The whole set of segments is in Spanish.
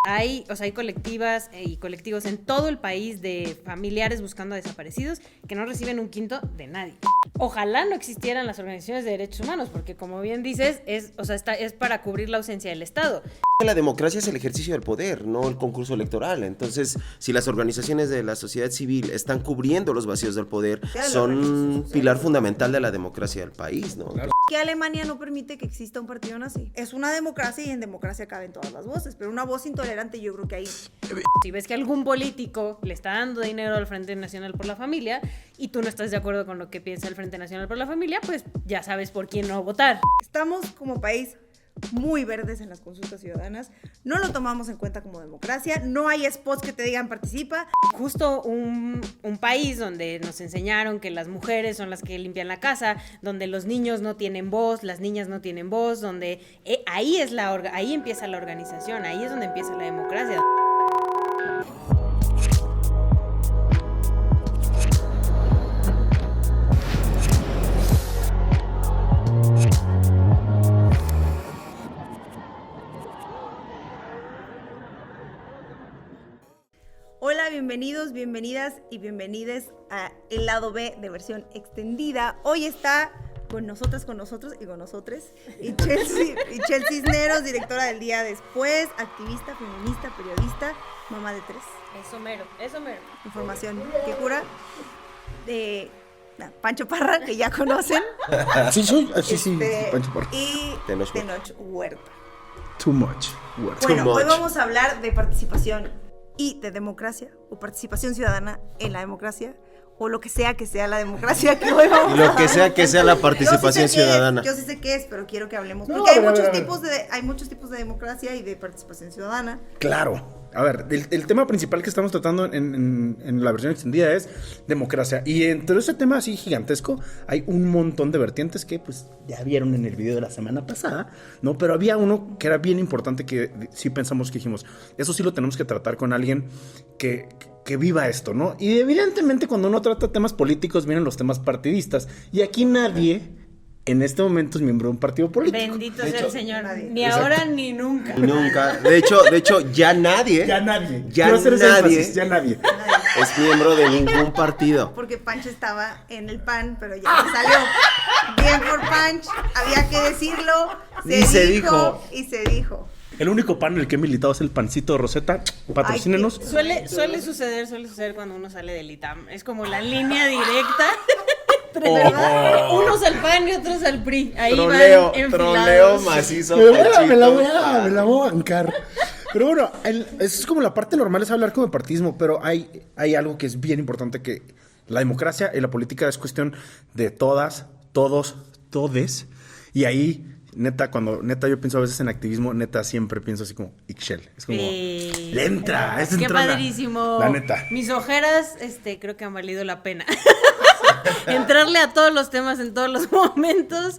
Hay colectivas y colectivos en todo el país de familiares buscando a desaparecidos que no reciben un quinto de nadie. Ojalá no existieran las organizaciones de derechos humanos, porque como bien dices, es para cubrir la ausencia del Estado. La democracia es el ejercicio del poder, no el concurso electoral. Entonces, si las organizaciones de la sociedad civil están cubriendo los vacíos del poder, son un pilar fundamental de la democracia del país, ¿no? Claro. Que Alemania no permite que exista un partido nazi. Es una democracia y en democracia caben todas las voces, pero una voz intolerante yo creo que ahí... Si ves que algún político le está dando dinero al Frente Nacional por la Familia y tú no estás de acuerdo con lo que piensa el Frente Nacional por la Familia, pues ya sabes por quién no votar. Estamos como país muy verdes en las consultas ciudadanas, no lo tomamos en cuenta como democracia, no hay spots que te digan participa. Justo un país donde nos enseñaron que las mujeres son las que limpian la casa, donde los niños no tienen voz, las niñas no tienen voz, donde ahí empieza la organización, ahí es donde empieza la democracia. Hola, bienvenidos, bienvenidas y bienvenides a El Lado B de versión extendida. Hoy está con nosotros y con nosotres Itzel Cisneros, directora del Día Después, activista, feminista, periodista, mamá de 3. Eso mero. Información que cura. De Pancho Parra, que ya conocen. Sí, Pancho Parra. Y Tenoch Huerta. Too much. Huerta. Bueno, hoy vamos a hablar de participación y de democracia, o participación ciudadana en la democracia, o lo que sea la democracia que hoy vamos a Lo que sea que sea la participación ciudadana. Yo sí sé qué es, pero quiero que hablemos, porque hay muchos tipos de democracia y de participación ciudadana. Claro. A ver, el tema principal que estamos tratando en la versión extendida es democracia. Y entre ese tema así gigantesco hay un montón de vertientes que pues ya vieron en el video de la semana pasada, ¿no? Pero había uno que era bien importante que sí pensamos que dijimos, eso sí lo tenemos que tratar con alguien que viva esto, ¿no? Y evidentemente cuando uno trata temas políticos vienen los temas partidistas. Y aquí nadie en este momento es miembro de un partido político. Bendito sea el Señor. Ni ahora ni nunca. Nunca. De hecho, ya nadie. Ya nadie Es miembro de ningún partido. Porque Pancho estaba en el PAN, pero ya se salió. Bien por Pancho, había que decirlo. Se dijo. El único pan en el que he militado es el pancito de Rosetta. Patrocínenos. Suele suceder cuando uno sale del ITAM. Es como la línea directa. Unos al PAN y otros al PRI. Ahí troleo macizo. Me la voy a bancar. Pero bueno, eso es como la parte normal, es hablar como de partidismo. Pero hay algo que es bien importante, que la democracia y la política es cuestión de todas, todos, todes. Y ahí, neta, yo pienso a veces en activismo, neta, siempre pienso así como Ixchel. Es como, le entra, es ¡Qué entrona. padrísimo! La neta. Mis ojeras, creo que han valido la pena. Entrarle a todos los temas en todos los momentos.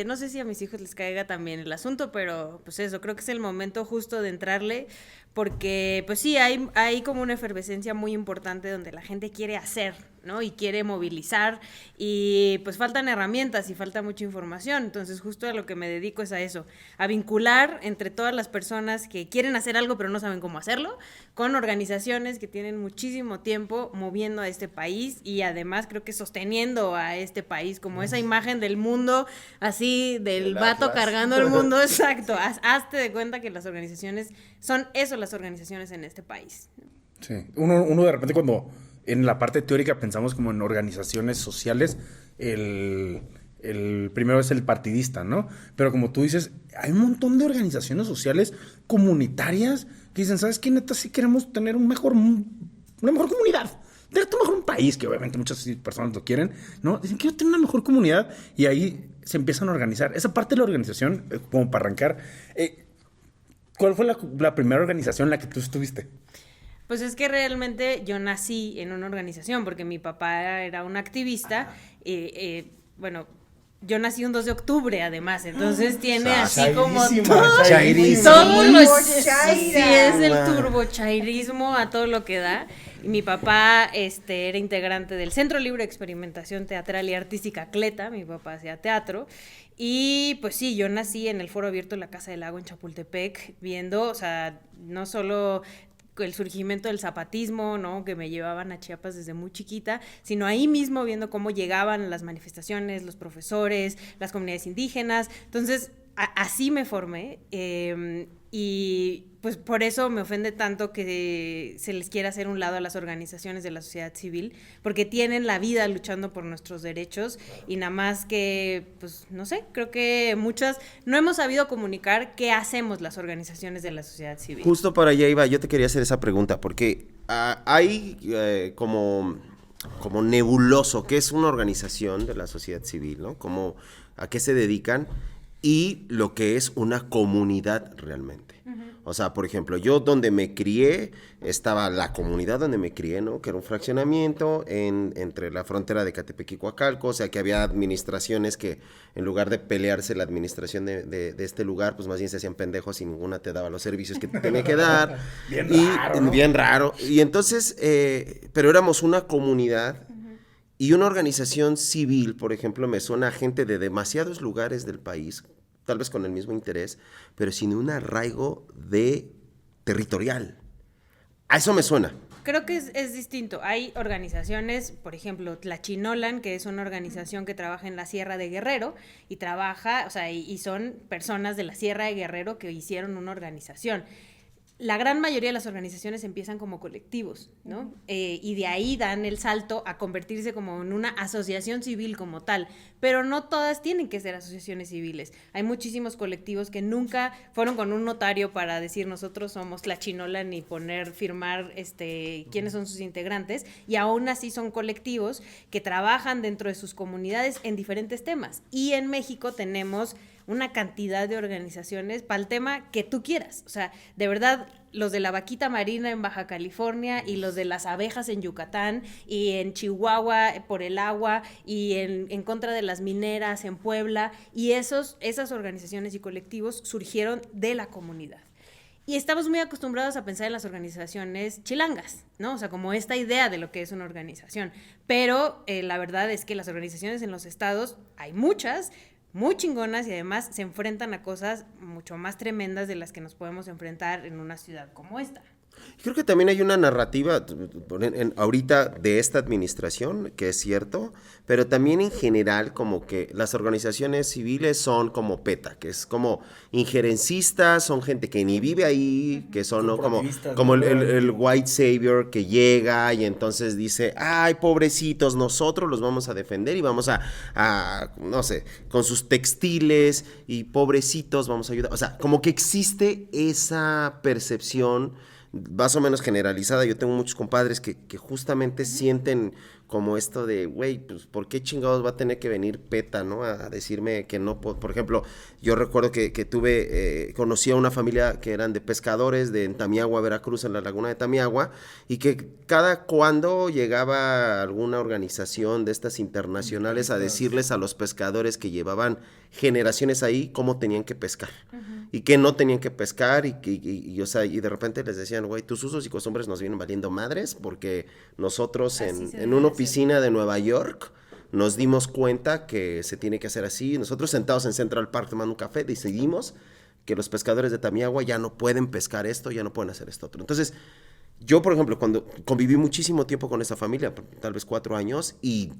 No sé si a mis hijos les caiga también el asunto, pero pues eso, creo que es el momento justo de entrarle, porque pues sí, hay como una efervescencia muy importante donde la gente quiere hacer, ¿no? Y quiere movilizar, y pues faltan herramientas y falta mucha información. Entonces justo a lo que me dedico es a eso, a vincular entre todas las personas que quieren hacer algo pero no saben cómo hacerlo, con organizaciones que tienen muchísimo tiempo moviendo a este país, y además creo que sosteniendo a este país, como esa imagen del mundo así, del vato cargando el mundo. Exacto, hazte de cuenta que las organizaciones son eso, las organizaciones en este país. Sí, uno de repente cuando en la parte teórica pensamos como en organizaciones sociales, el primero es el partidista, ¿no? Pero como tú dices, hay un montón de organizaciones sociales comunitarias que dicen, ¿sabes qué? Neta, sí queremos tener una mejor comunidad. Tener mejor un país, que obviamente muchas personas lo quieren, ¿no? Dicen, quiero tener una mejor comunidad, y ahí se empiezan a organizar. Esa parte de la organización, como para arrancar, ¿cuál fue la primera organización en la que tú estuviste? Pues es que realmente yo nací en una organización porque mi papá era un activista, bueno, yo nací un 2 de octubre, además, entonces tiene Ah, así como chairísima, todo, chairísima. todo lo Turbochaira. sí es el turbochairismo a todo lo que da. Y mi papá era integrante del Centro Libre de Experimentación Teatral y Artística Cleta, mi papá hacía teatro. Y pues sí, yo nací en el Foro Abierto de la Casa del Lago en Chapultepec, viendo, o sea, no solo el surgimiento del zapatismo, ¿no? Que me llevaban a Chiapas desde muy chiquita, sino ahí mismo viendo cómo llegaban las manifestaciones, los profesores, las comunidades indígenas. Entonces, así me formé, y pues por eso me ofende tanto que se les quiera hacer un lado a las organizaciones de la sociedad civil, porque tienen la vida luchando por nuestros derechos y nada más que, pues no sé, creo que muchas no hemos sabido comunicar qué hacemos las organizaciones de la sociedad civil. Justo para allá iba, yo te quería hacer esa pregunta, porque hay como nebuloso, ¿qué es una organización de la sociedad civil, ¿no? Como, ¿a qué se dedican? Y lo que es una comunidad realmente. O sea, por ejemplo, yo donde me crié, estaba la comunidad donde me crié, ¿no? Que era un fraccionamiento entre la frontera de Catepec y Coacalco, o sea, que había administraciones que en lugar de pelearse la administración de este lugar, pues más bien se hacían pendejos y ninguna te daba los servicios que te tenía que dar. Raro, ¿no? Bien raro. Y entonces, pero éramos una comunidad y una organización civil, por ejemplo, me suena a gente de demasiados lugares del país, tal vez con el mismo interés, pero sin un arraigo territorial. A eso me suena. Creo que es distinto. Hay organizaciones, por ejemplo, Tlachinolan, que es una organización que trabaja en la Sierra de Guerrero y trabaja, o sea, y son personas de la Sierra de Guerrero que hicieron una organización. La gran mayoría de las organizaciones empiezan como colectivos, ¿no? Y de ahí dan el salto a convertirse como en una asociación civil como tal, pero no todas tienen que ser asociaciones civiles. Hay muchísimos colectivos que nunca fueron con un notario para decir nosotros somos Tlachinolan y firmar quiénes son sus integrantes, y aún así son colectivos que trabajan dentro de sus comunidades en diferentes temas. Y en México tenemos una cantidad de organizaciones para el tema que tú quieras. O sea, de verdad, los de la vaquita marina en Baja California y los de las abejas en Yucatán y en Chihuahua por el agua y en contra de las mineras en Puebla, y esas organizaciones y colectivos surgieron de la comunidad. Y estamos muy acostumbrados a pensar en las organizaciones chilangas, ¿no? O sea, como esta idea de lo que es una organización. Pero la verdad es que las organizaciones en los estados, hay muchas, muy chingonas, y además se enfrentan a cosas mucho más tremendas de las que nos podemos enfrentar en una ciudad como esta. Creo que también hay una narrativa ahorita de esta administración, que es cierto, pero también en general como que las organizaciones civiles son como PETA, que es como injerencistas, son gente que ni vive ahí, que son, ¿no? como el white savior que llega y entonces dice, ay, pobrecitos, nosotros los vamos a defender y vamos a no sé, con sus textiles y pobrecitos vamos a ayudar. O sea, como que existe esa percepción más o menos generalizada. Yo tengo muchos compadres que justamente sienten como esto de, güey, pues, ¿por qué chingados va a tener que venir PETA, ¿no? A decirme que no puedo? Por ejemplo, yo recuerdo que conocí a una familia que eran de pescadores en Tamiagua, Veracruz, en la laguna de Tamiagua, y que cada cuando llegaba alguna organización de estas internacionales a decirles a los pescadores que llevaban generaciones ahí cómo tenían que pescar, y que no tenían que pescar, o sea, y de repente les decían, güey, tus usos y costumbres nos vienen valiendo madres, porque nosotros en una oficina de Nueva York nos dimos cuenta que se tiene que hacer así. Nosotros sentados en Central Park tomando un café decidimos que los pescadores de Tamiagua ya no pueden pescar esto, ya no pueden hacer esto otro. Entonces, yo, por ejemplo, cuando conviví muchísimo tiempo con esa familia, tal vez 4 años, y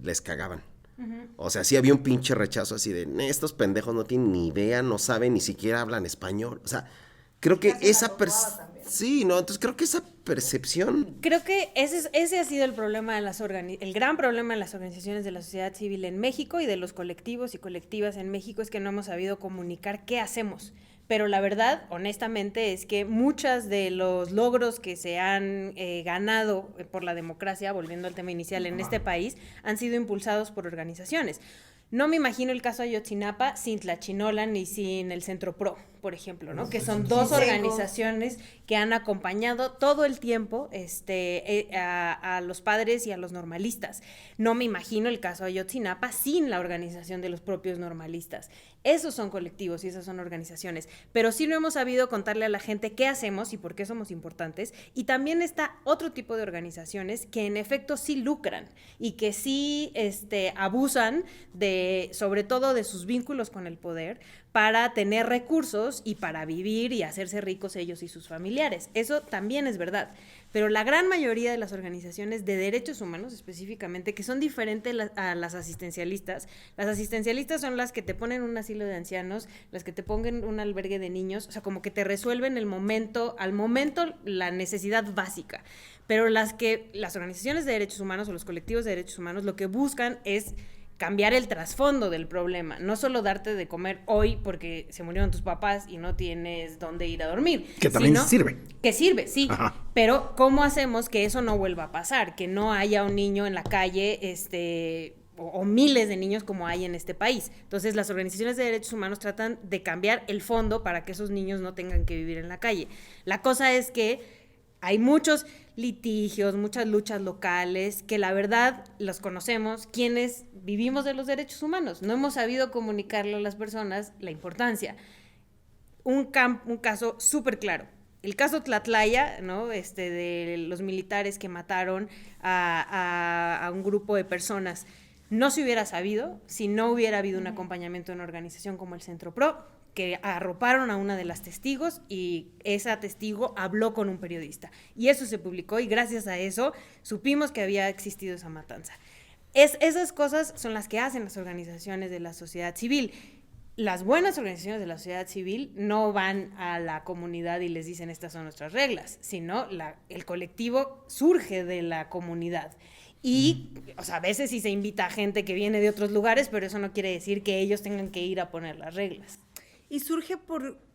les cagaban. O sea, sí había un pinche rechazo así de, estos pendejos no tienen ni idea, no saben, ni siquiera hablan español. O sea, creo que sí, no, entonces creo que esa percepción. Creo que ese ha sido el problema de el gran problema de las organizaciones de la sociedad civil en México y de los colectivos y colectivas en México, es que no hemos sabido comunicar qué hacemos. Pero la verdad, honestamente, es que muchos de los logros que se han ganado por la democracia, volviendo al tema inicial, en este país, han sido impulsados por organizaciones. No me imagino el caso de Ayotzinapa sin Tlachinolan y sin el Centro Pro, por ejemplo, ¿no? Que son dos organizaciones que han acompañado todo el tiempo a los padres y a los normalistas. No me imagino el caso de Ayotzinapa sin la organización de los propios normalistas. Esos son colectivos y esas son organizaciones, pero sí lo hemos sabido contarle a la gente qué hacemos y por qué somos importantes, y también está otro tipo de organizaciones que en efecto sí lucran y que sí abusan sobre todo de sus vínculos con el poder para tener recursos y para vivir y hacerse ricos ellos y sus familiares. Eso también es verdad. Pero la gran mayoría de las organizaciones de derechos humanos, específicamente, que son diferentes a las asistencialistas son las que te ponen un asilo de ancianos, las que te pongan un albergue de niños, o sea, como que te resuelven al momento la necesidad básica. Pero las organizaciones de derechos humanos o los colectivos de derechos humanos lo que buscan es cambiar el trasfondo del problema, no solo darte de comer hoy porque se murieron tus papás y no tienes dónde ir a dormir. Que también sirve. Que sirve, sí. Ajá. Pero ¿cómo hacemos que eso no vuelva a pasar? Que no haya un niño en la calle, o miles de niños como hay en este país. Entonces, las organizaciones de derechos humanos tratan de cambiar el fondo para que esos niños no tengan que vivir en la calle. La cosa es que hay muchos litigios, muchas luchas locales, que la verdad los conocemos, quienes vivimos de los derechos humanos. No hemos sabido comunicarle a las personas la importancia. Un caso súper claro. El caso Tlatlaya, ¿no? De los militares que mataron a un grupo de personas. No se hubiera sabido si no hubiera habido un acompañamiento de una organización como el Centro Pro, que arroparon a una de las testigos y esa testigo habló con un periodista. Y eso se publicó y gracias a eso supimos que había existido esa matanza. Esas cosas son las que hacen las organizaciones de la sociedad civil. Las buenas organizaciones de la sociedad civil no van a la comunidad y les dicen estas son nuestras reglas, sino el colectivo surge de la comunidad. Y, o sea, a veces sí se invita a gente que viene de otros lugares, pero eso no quiere decir que ellos tengan que ir a poner las reglas. Y surge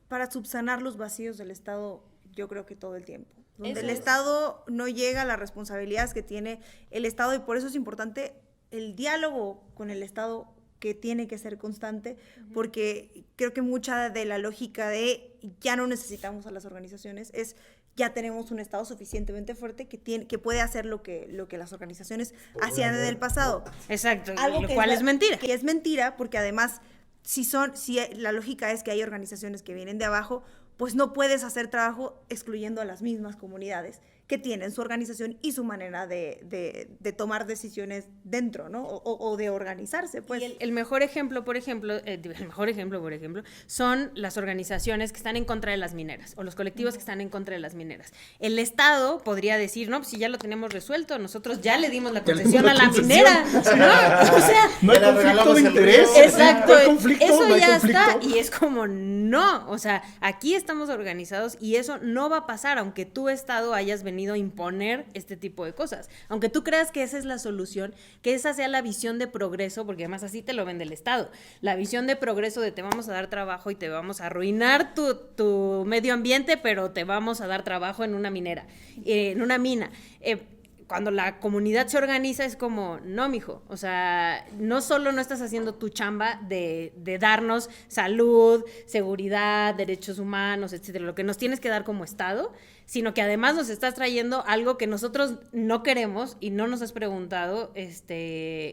para subsanar los vacíos del Estado, yo creo que todo el tiempo. Donde Eso el Estado no llega a las responsabilidades que tiene el Estado, y por eso es importante el diálogo con el Estado, que tiene que ser constante, porque creo que mucha de la lógica de ya no necesitamos a las organizaciones es ya tenemos un Estado suficientemente fuerte que puede hacer lo que las organizaciones hacían en el pasado. Exacto, Algo lo que cual es mentira. Que es mentira, porque además, si la lógica es que hay organizaciones que vienen de abajo, pues no puedes hacer trabajo excluyendo a las mismas comunidades que tienen su organización y su manera de tomar decisiones dentro, ¿no? O de organizarse, pues. Y el mejor ejemplo, por ejemplo, son las organizaciones que están en contra de las mineras o los colectivos que están en contra de las mineras. El Estado podría decir, no, pues si ya lo tenemos resuelto, nosotros ya le dimos la concesión a la minera, ¿no? O sea, no hay conflicto de interés. Exacto, no hay conflicto, eso no hay ya conflicto. está, y es como, no, o sea, aquí estamos organizados y eso no va a pasar, aunque tu Estado hayas venido a imponer este tipo de cosas. Aunque tú creas que esa es la solución, que esa sea la visión de progreso, porque además así te lo vende el Estado. La visión de progreso de te vamos a dar trabajo y te vamos a arruinar tu medio ambiente, pero te vamos a dar trabajo en una minera, en una mina. Cuando la comunidad se organiza es como, no, mijo, o sea, no solo no estás haciendo tu chamba de darnos salud, seguridad, derechos humanos, etcétera, lo que nos tienes que dar como Estado, sino que además nos estás trayendo algo que nosotros no queremos y no nos has preguntado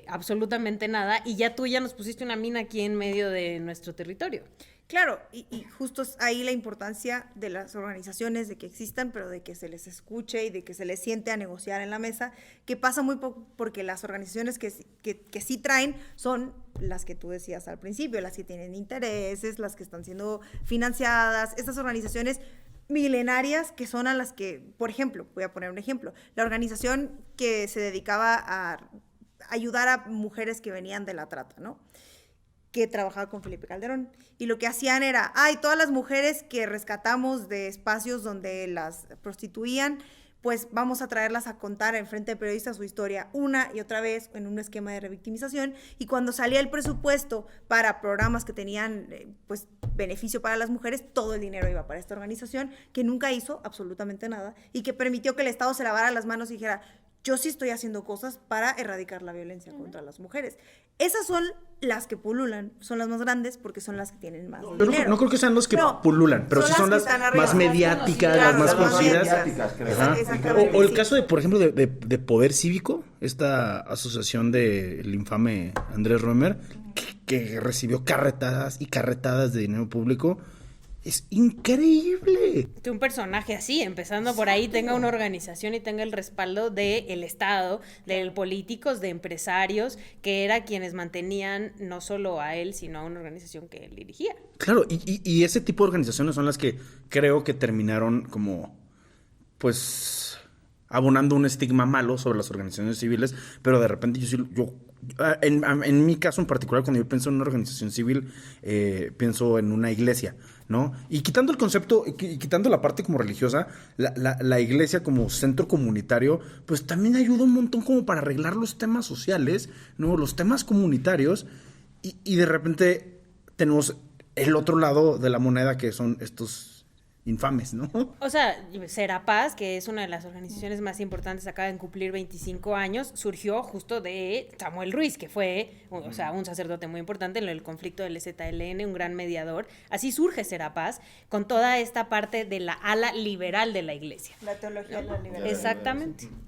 absolutamente nada, y ya tú ya nos pusiste una mina aquí en medio de nuestro territorio. Claro, y justo es ahí la importancia de las organizaciones, de que existan, pero de que se les escuche y de que se les siente a negociar en la mesa, que pasa muy poco porque las organizaciones que sí traen son las que tú decías al principio, las que tienen intereses, las que están siendo financiadas, estas organizaciones milenarias que son a las que, por ejemplo, voy a poner un ejemplo, la organización que se dedicaba a ayudar a mujeres que venían de la trata, ¿no? Que trabajaba con Felipe Calderón, y lo que hacían era, todas las mujeres que rescatamos de espacios donde las prostituían, pues vamos a traerlas a contar en frente de periodistas su historia una y otra vez en un esquema de revictimización, y cuando salía el presupuesto para programas que tenían pues beneficio para las mujeres, todo el dinero iba para esta organización que nunca hizo absolutamente nada y que permitió que el Estado se lavara las manos y dijera, yo sí estoy haciendo cosas para erradicar la violencia contra las mujeres. Esas son las que pululan, son las más grandes porque son las que tienen más dinero. No creo que sean los que pululan, pero sí son que las están arriba, más mediáticas, las más conocidas. Ajá. Exactamente, O el sí. caso de, por ejemplo, de Poder Cívico, esta asociación del infame Andrés Roemer, que recibió carretadas y carretadas de dinero público. Es increíble. Que un personaje así, empezando por ahí, tenga una organización y tenga el respaldo del Estado, de políticos, de empresarios, que era quienes mantenían no solo a él, sino a una organización que él dirigía. Claro, y ese tipo de organizaciones son las que creo que terminaron como, pues, abonando un estigma malo sobre las organizaciones civiles, pero de repente en mi caso en particular, cuando yo pienso en una organización civil, pienso en una iglesia, ¿no? Y quitando el concepto, quitando la parte como religiosa, la iglesia como centro comunitario, pues también ayuda un montón como para arreglar los temas sociales, ¿no? Los temas comunitarios, y de repente tenemos el otro lado de la moneda, que son estos infames, ¿no? O sea, Serapaz, que es una de las organizaciones más importantes, acaba de cumplir 25 años, surgió justo de Samuel Ruiz, que fue, o sea, un sacerdote muy importante en el conflicto del EZLN, un gran mediador. Así surge Serapaz, con toda esta parte de la ala liberal de la iglesia. La teología de la libertad.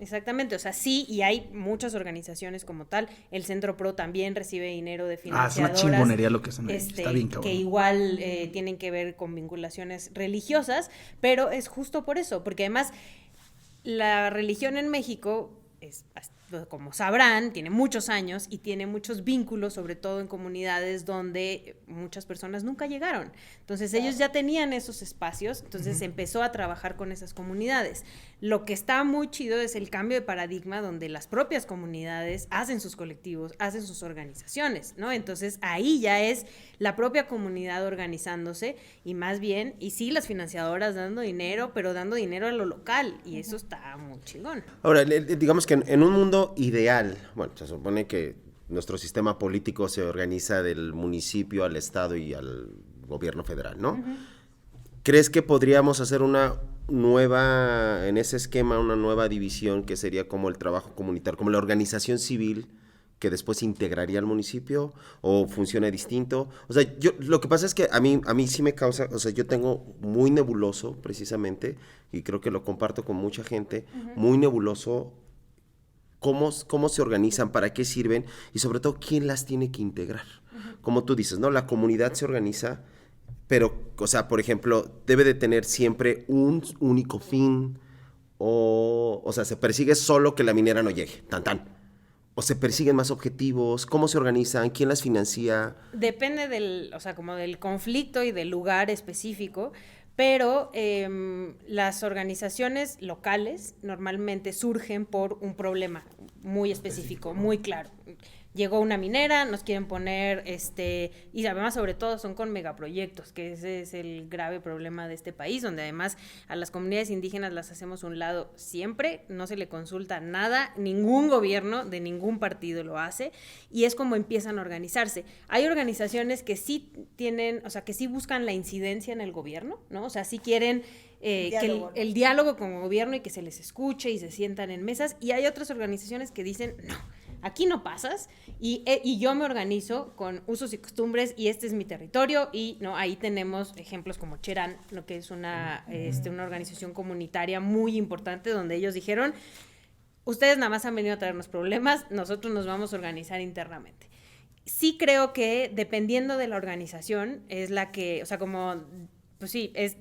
Exactamente. O sea, sí, y hay muchas organizaciones como tal. El Centro Pro también recibe dinero de financiadoras. Es una chingonería lo que hacen ahí. Está bien cabrón. Que igual tienen que ver con vinculaciones religiosas, pero es justo por eso, porque además la religión en México es, como sabrán, tiene muchos años y tiene muchos vínculos, sobre todo en comunidades donde muchas personas nunca llegaron. Entonces ellos ya tenían esos espacios, entonces se empezó a trabajar con esas comunidades. Lo que está muy chido es el cambio de paradigma donde las propias comunidades hacen sus colectivos, hacen sus organizaciones, ¿no? Entonces ahí ya es la propia comunidad organizándose y más bien, y sí las financiadoras dando dinero, pero dando dinero a lo local, y eso está muy chingón. Ahora, digamos que en un mundo ideal, bueno, se supone que nuestro sistema político se organiza del municipio al estado y al gobierno federal, ¿no? Uh-huh. ¿Crees que podríamos hacer una nueva, en ese esquema, una nueva división que sería como el trabajo comunitario, como la organización civil que después integraría al municipio, o funciona distinto? O sea, lo que pasa es que a mí sí me causa, o sea, yo tengo muy nebuloso precisamente, y creo que lo comparto con mucha gente, uh-huh, muy nebuloso cómo se organizan, para qué sirven, y sobre todo quién las tiene que integrar. Uh-huh. Como tú dices, ¿no? La comunidad se organiza, pero, o sea, por ejemplo, debe de tener siempre un único fin, o sea, se persigue solo que la minera no llegue, o se persiguen más objetivos. ¿Cómo se organizan? ¿Quién las financia? Depende o sea, como del conflicto y del lugar específico, pero las organizaciones locales normalmente surgen por un problema muy específico, muy claro. Llegó una minera, nos quieren poner, y además sobre todo son con megaproyectos, que ese es el grave problema de este país, donde además a las comunidades indígenas las hacemos a un lado siempre, no se le consulta nada, ningún gobierno de ningún partido lo hace, y es como empiezan a organizarse. Hay organizaciones que sí tienen, o sea, que sí buscan la incidencia en el gobierno, ¿no? O sea, sí quieren que el diálogo con el gobierno y que se les escuche y se sientan en mesas, y hay otras organizaciones que dicen, no, aquí no pasas, y yo me organizo con usos y costumbres, y este es mi territorio, y no, ahí tenemos ejemplos como Cherán, lo que es una organización comunitaria muy importante, donde ellos dijeron, ustedes nada más han venido a traernos problemas, nosotros nos vamos a organizar internamente. Sí creo que dependiendo de la organización es la que, o sea, como... Pues sí, es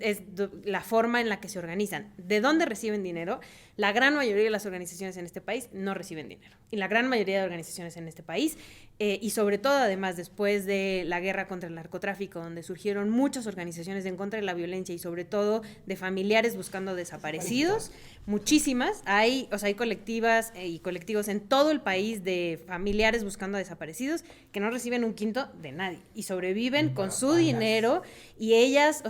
la forma en la que se organizan. ¿De dónde reciben dinero? La gran mayoría de las organizaciones en este país no reciben dinero. Y la gran mayoría de organizaciones en este país, y sobre todo además después de la guerra contra el narcotráfico, donde surgieron muchas organizaciones en contra de la violencia y sobre todo de familiares buscando desaparecidos, muchísimas. Hay colectivas y colectivos en todo el país de familiares buscando desaparecidos que no reciben un quinto de nadie y sobreviven con su dinero, y ellas,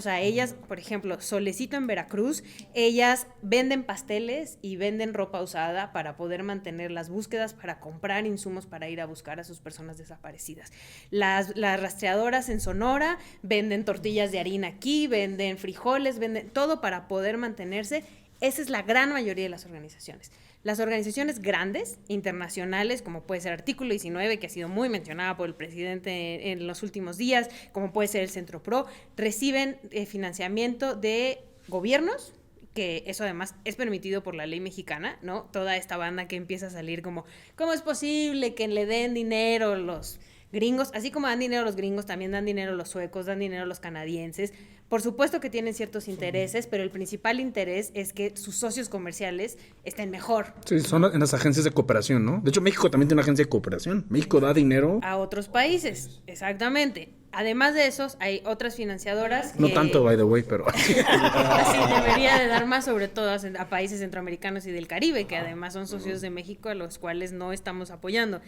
por ejemplo, Solecito en Veracruz, ellas venden pasteles y venden ropa usada para poder mantener las búsquedas, para comprar insumos para ir a buscar a sus personas desaparecidas. Las rastreadoras en Sonora venden tortillas de harina aquí, venden frijoles, venden todo para poder mantenerse, Esa es la gran mayoría de las organizaciones. Las organizaciones grandes, internacionales, como puede ser Artículo 19, que ha sido muy mencionada por el presidente en los últimos días, como puede ser el Centro Pro, reciben financiamiento de gobiernos, que eso además es permitido por la ley mexicana, ¿no? Toda esta banda que empieza a salir como, ¿cómo es posible que le den dinero los gringos? Así como dan dinero los gringos, también dan dinero los suecos, dan dinero los canadienses. Por supuesto que tienen ciertos intereses, pero el principal interés es que sus socios comerciales estén mejor. Sí, son en las agencias de cooperación, ¿no? De hecho, México también tiene una agencia de cooperación. México da dinero A otros países, exactamente. Además de esos, hay otras financiadoras no que tanto, by the way, pero así debería de dar más, sobre todo a países centroamericanos y del Caribe, que además son socios de México, a los cuales no estamos apoyando.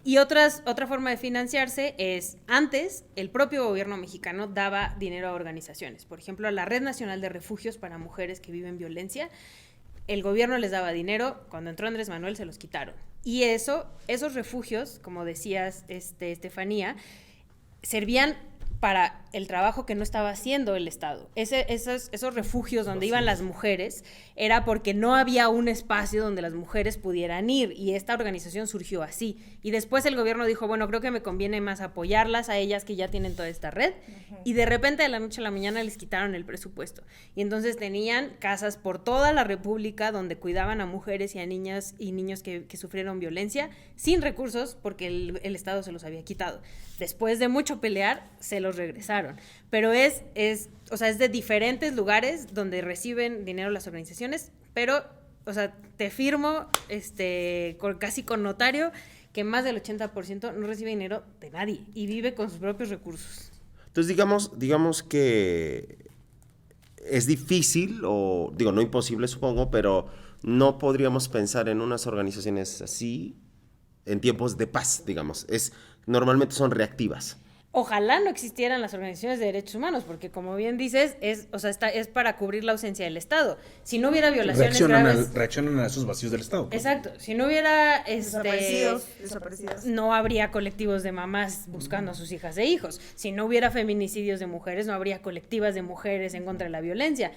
Y otra forma de financiarse es, antes, el propio gobierno mexicano daba dinero a organizaciones. Por ejemplo, a la Red Nacional de Refugios para Mujeres que Viven Violencia, el gobierno les daba dinero, cuando entró Andrés Manuel se los quitaron. Y esos refugios, como decías, Estefanía, servían para el trabajo que no estaba haciendo el Estado. Esos refugios donde iban las mujeres era porque no había un espacio donde las mujeres pudieran ir, y esta organización surgió así. Y después el gobierno dijo, bueno, creo que me conviene más apoyarlas a ellas que ya tienen toda esta red, y de repente de la noche a la mañana les quitaron el presupuesto. Y entonces tenían casas por toda la República donde cuidaban a mujeres y a niñas y niños que sufrieron violencia sin recursos porque el Estado se los había quitado. Después de mucho pelear, se los regresaron. Pero es de diferentes lugares donde reciben dinero las organizaciones, pero, o sea, te firmo casi con notario que más del 80% no recibe dinero de nadie y vive con sus propios recursos. Entonces, digamos que es difícil, o digo, no imposible supongo, pero no podríamos pensar en unas organizaciones así en tiempos de paz, digamos. Normalmente son reactivas. Ojalá no existieran las organizaciones de derechos humanos, porque como bien dices, es para cubrir la ausencia del Estado. Si no hubiera violaciones graves... Reaccionan a esos vacíos del Estado. Exacto. Si no hubiera... Desaparecidos. No habría colectivos de mamás buscando a sus hijas e hijos. Si no hubiera feminicidios de mujeres, no habría colectivas de mujeres en contra de la violencia.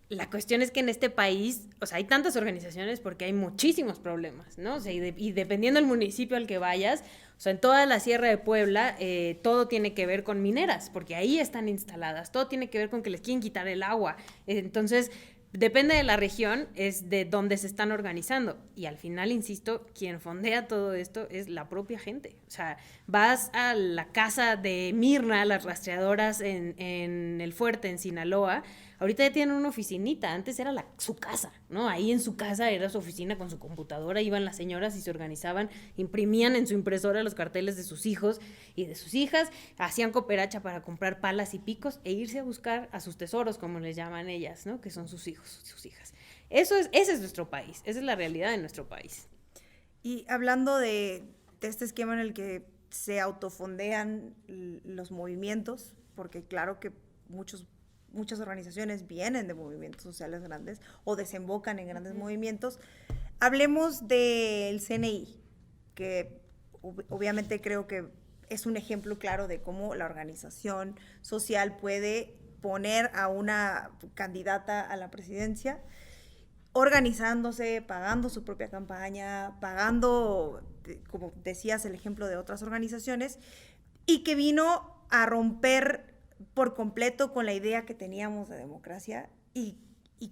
La cuestión es que en este país, o sea, hay tantas organizaciones porque hay muchísimos problemas, ¿no? O sea, y dependiendo del municipio al que vayas, o sea, en toda la Sierra de Puebla, todo tiene que ver con mineras, porque ahí están instaladas, todo tiene que ver con que les quieren quitar el agua. Entonces, depende de la región, es de dónde se están organizando. Y al final, insisto, quien fondea todo esto es la propia gente. O sea, vas a la casa de Mirna, las rastreadoras en el Fuerte, en Sinaloa. Ahorita ya tienen una oficinita, antes era su casa, ¿no? Ahí en su casa era su oficina con su computadora, iban las señoras y se organizaban, imprimían en su impresora los carteles de sus hijos y de sus hijas, hacían cooperacha para comprar palas y picos e irse a buscar a sus tesoros, como les llaman ellas, ¿no? Que son sus hijos, sus hijas. Ese es nuestro país, esa es la realidad de nuestro país. Y hablando de este esquema en el que se autofondean los movimientos, porque claro que muchas organizaciones vienen de movimientos sociales grandes o desembocan en grandes movimientos. Hablemos del CNI, que obviamente creo que es un ejemplo claro de cómo la organización social puede poner a una candidata a la presidencia, organizándose, pagando su propia campaña, pagando, como decías, el ejemplo de otras organizaciones, y que vino a romper por completo con la idea que teníamos de democracia y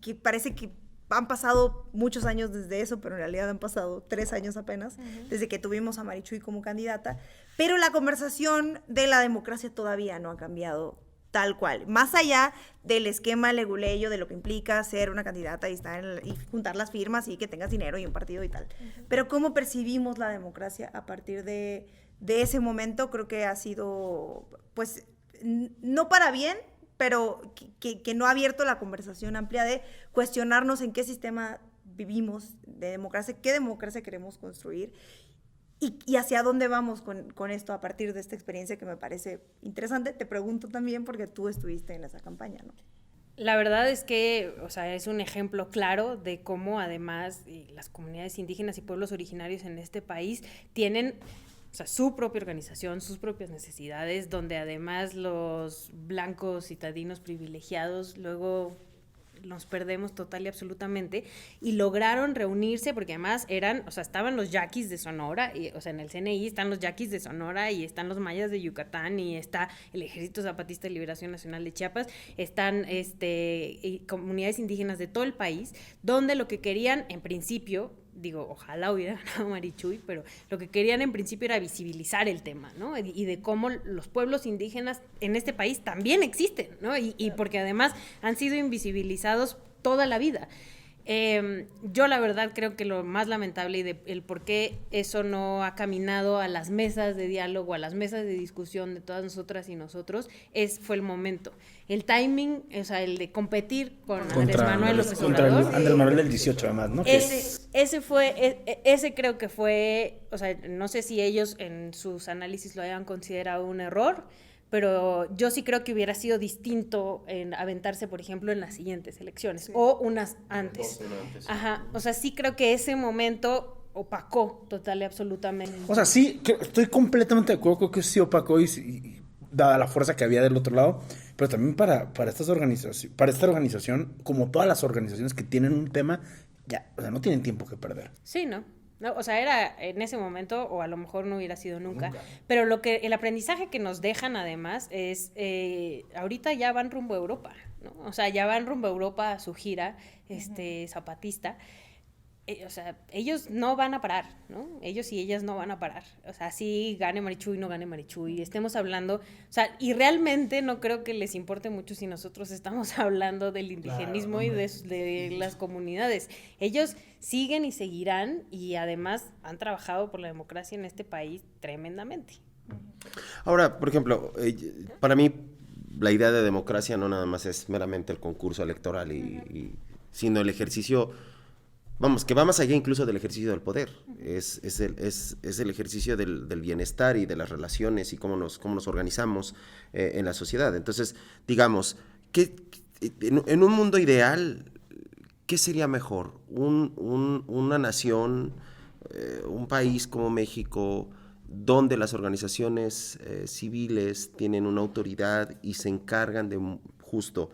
que parece que han pasado muchos años desde eso, pero en realidad han pasado 3 años apenas, desde que tuvimos a Marichuy como candidata, pero la conversación de la democracia todavía no ha cambiado tal cual, más allá del esquema leguleyo de lo que implica ser una candidata y juntar las firmas y que tengas dinero y un partido y tal. Pero cómo percibimos la democracia a partir de ese momento, creo que ha sido, pues, no para bien, pero que no ha abierto la conversación amplia de cuestionarnos en qué sistema vivimos de democracia, qué democracia queremos construir y hacia dónde vamos con esto a partir de esta experiencia que me parece interesante. Te pregunto también porque tú estuviste en esa campaña, ¿no? La verdad es que, o sea, es un ejemplo claro de cómo además las comunidades indígenas y pueblos originarios en este país tienen, o sea, su propia organización, sus propias necesidades, donde además los blancos citadinos privilegiados luego nos perdemos total y absolutamente, y lograron reunirse, porque además estaban los yaquis de Sonora, en el CNI están los yaquis de Sonora, y están los mayas de Yucatán, y está el Ejército Zapatista de Liberación Nacional de Chiapas, están comunidades indígenas de todo el país, donde lo que querían, en principio, ojalá hubiera ganado Marichuy, pero lo que querían en principio era visibilizar el tema, ¿no? Y de cómo los pueblos indígenas en este país también existen, ¿no? Y porque además han sido invisibilizados toda la vida. Yo la verdad creo que lo más lamentable y el por qué eso no ha caminado a las mesas de diálogo, a las mesas de discusión de todas nosotras y nosotros, fue el momento. El timing, el de competir con Andrés Manuel López Obrador. Contra Andrés Manuel del 18 además, ¿no? Ese creo que fue, no sé si ellos en sus análisis lo hayan considerado un error, pero yo sí creo que hubiera sido distinto en aventarse, por ejemplo, en las siguientes elecciones, o unas antes. Ajá, sí creo que ese momento opacó total y absolutamente. Sí, estoy completamente de acuerdo, creo que sí opacó y dada la fuerza que había del otro lado, pero también para esta organización, como todas las organizaciones que tienen un tema, ya, no tienen tiempo que perder. Sí, ¿no? No, era en ese momento, o a lo mejor no hubiera sido nunca. Pero el aprendizaje que nos dejan además es, ahorita ya van rumbo a Europa, ¿no? Ya van rumbo a Europa a su gira, zapatista. Ellos no van a parar, ¿no? Ellos y ellas no van a parar. Sí gane Marichuy, no gane Marichuy, estemos hablando, y realmente no creo que les importe mucho si nosotros estamos hablando del indigenismo, claro, y de las comunidades. Ellos siguen y seguirán, y además han trabajado por la democracia en este país tremendamente. Ahora, por ejemplo, para mí la idea de democracia no nada más es meramente el concurso electoral, sino el ejercicio, que va más allá incluso del ejercicio del poder. Es el ejercicio del bienestar y de las relaciones y cómo nos organizamos en la sociedad. Entonces, digamos, en un mundo ideal, ¿qué sería mejor? Una nación, un país como México, donde las organizaciones civiles tienen una autoridad y se encargan de justo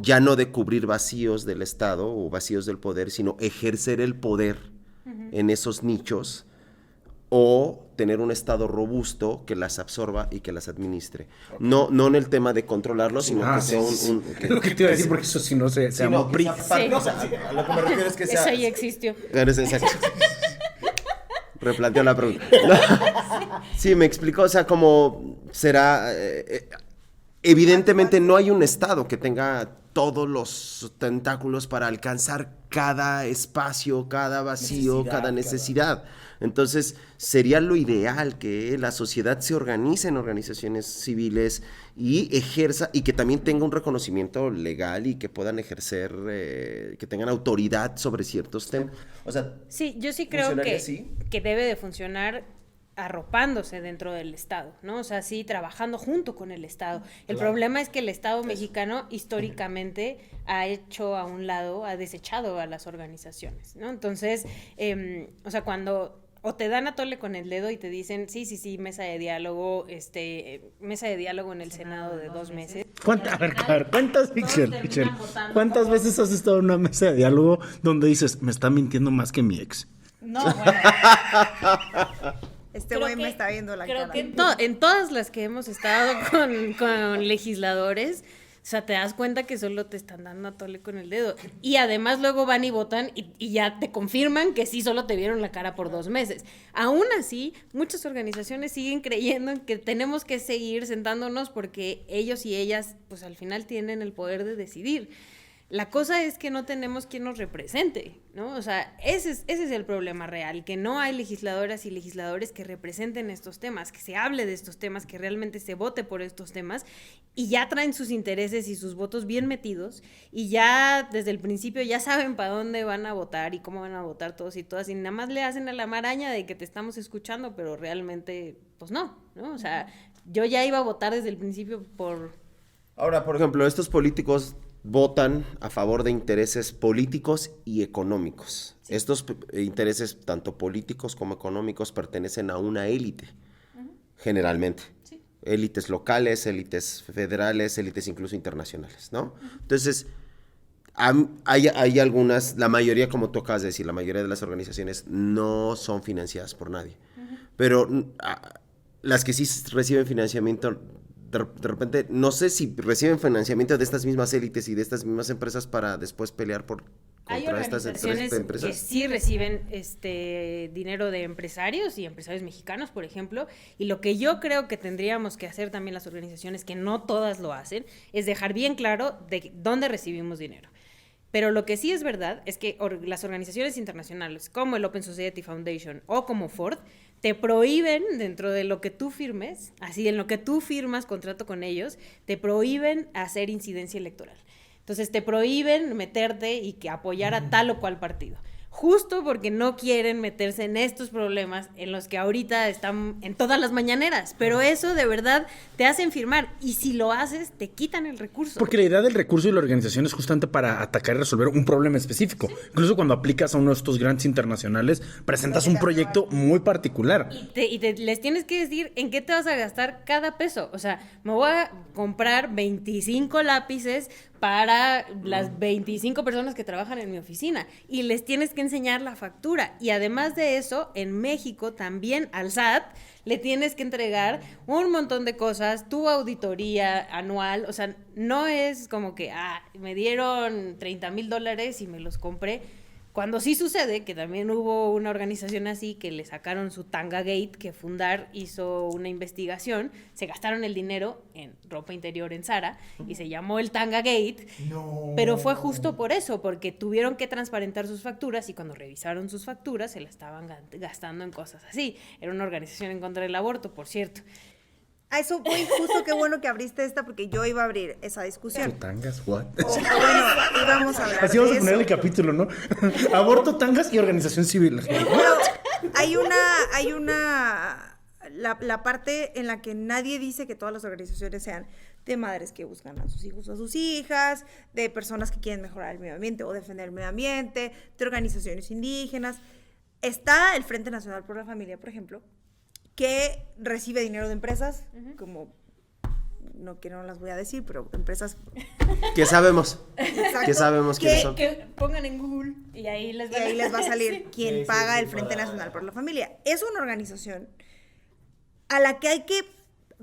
ya no de cubrir vacíos del Estado o vacíos del poder, sino ejercer el poder en esos nichos, o tener un Estado robusto que las absorba y que las administre. No en el tema de controlarlos, sino que sea un es lo que te iba a decir, porque eso si no se llama PRI. A lo que me refiero es que sea... Eso ya existió. Exacto. Replanteo la pregunta. Sí, me explicó, como será... evidentemente no hay un Estado que tenga todos los tentáculos para alcanzar cada espacio, cada vacío, cada necesidad. Entonces, sería lo ideal que la sociedad se organice en organizaciones civiles y ejerza, y que también tenga un reconocimiento legal y que puedan ejercer, que tengan autoridad sobre ciertos temas. Sí, yo sí creo que debe de funcionar arropándose dentro del Estado, ¿no? Sí, trabajando junto con el Estado. El problema es que el Estado mexicano históricamente ha hecho a un lado, ha desechado a las organizaciones, ¿no? Entonces, cuando o te dan a tole con el dedo y te dicen, sí, mesa de diálogo en el Senado de 2 meses. ¿Cuántas veces has estado en una mesa de diálogo donde dices, me está mintiendo más que mi ex? No, bueno. Este güey me está viendo la cara. Creo que en todas las que hemos estado con legisladores, te das cuenta que solo te están dando a tole con el dedo. Y además luego van y votan y ya te confirman que sí, solo te vieron la cara por 2 meses. Aún así, muchas organizaciones siguen creyendo en que tenemos que seguir sentándonos porque ellos y ellas, pues al final tienen el poder de decidir. La cosa es que no tenemos quien nos represente, ¿no? Ese es el problema real, que no hay legisladoras y legisladores que representen estos temas, que se hable de estos temas, que realmente se vote por estos temas, y ya traen sus intereses y sus votos bien metidos, y ya desde el principio ya saben para dónde van a votar y cómo van a votar todos y todas, y nada más le hacen a la maraña de que te estamos escuchando, pero realmente, pues no. Yo ya iba a votar desde el principio por... Ahora, por ejemplo, estos políticos votan a favor de intereses políticos y económicos. Sí. Estos intereses, tanto políticos como económicos, pertenecen a una élite, generalmente. Sí. Élites locales, élites federales, élites incluso internacionales, ¿no? Entonces, Hay algunas, la mayoría, como tú acabas de decir, la mayoría de las organizaciones no son financiadas por nadie. Pero las que sí reciben financiamiento, de repente, no sé si reciben financiamiento de estas mismas élites y de estas mismas empresas para después pelear Hay contra estas organizaciones que empresas. sí reciben dinero de empresarios y empresarios mexicanos, por ejemplo, y lo que yo creo que tendríamos que hacer también las organizaciones, que no todas lo hacen, es dejar bien claro de dónde recibimos dinero. Pero lo que sí es verdad es que las organizaciones internacionales, como el Open Society Foundation o como Ford, te prohíben, dentro de lo que tú firmes, así en lo que tú firmas contrato con ellos, te prohíben hacer incidencia electoral. Entonces te prohíben meterte y que apoyar a tal o cual partido. Justo porque no quieren meterse en estos problemas en los que ahorita están en todas las mañaneras. Pero eso de verdad te hacen firmar. Y si lo haces, te quitan el recurso. Porque la idea del recurso y la organización es justamente para atacar y resolver un problema específico. Sí. Incluso cuando aplicas a uno de estos grandes internacionales, presentas un proyecto muy particular. Y les tienes que decir en qué te vas a gastar cada peso. O sea, me voy a comprar 25 lápices para las 25 personas que trabajan en mi oficina y les tienes que enseñar la factura. Y además de eso, en México también al SAT le tienes que entregar un montón de cosas, tu auditoría anual. O sea, no es como que me dieron $30,000 y me los compré. Cuando sí sucede, que también hubo una organización así que le sacaron su Tanga Gate, que Fundar hizo una investigación, se gastaron el dinero en ropa interior en Zara y se llamó el Tanga Gate, pero fue justo por eso, porque tuvieron que transparentar sus facturas y cuando revisaron sus facturas se la estaban gastando en cosas así. Era una organización en contra del aborto, por cierto. A eso voy, justo qué bueno que abriste esta, porque yo iba a abrir esa discusión. ¿Tangas? ¿What? Bueno, íbamos a hablar Así vamos a poner de el eso. capítulo, ¿no? Aborto, tangas y organización civil. Pero la parte en la que nadie dice que todas las organizaciones sean de madres que buscan a sus hijos o a sus hijas, de personas que quieren mejorar el medio ambiente o defender el medio ambiente, de organizaciones indígenas. Está el Frente Nacional por la Familia, por ejemplo, que recibe dinero de empresas, como, no las voy a decir, pero empresas... ¿Qué sabemos? Exacto, ¿Qué sabemos quiénes son? Que pongan en Google y ahí les va a salir quién paga el Frente Nacional por la Familia. Es una organización a la que hay que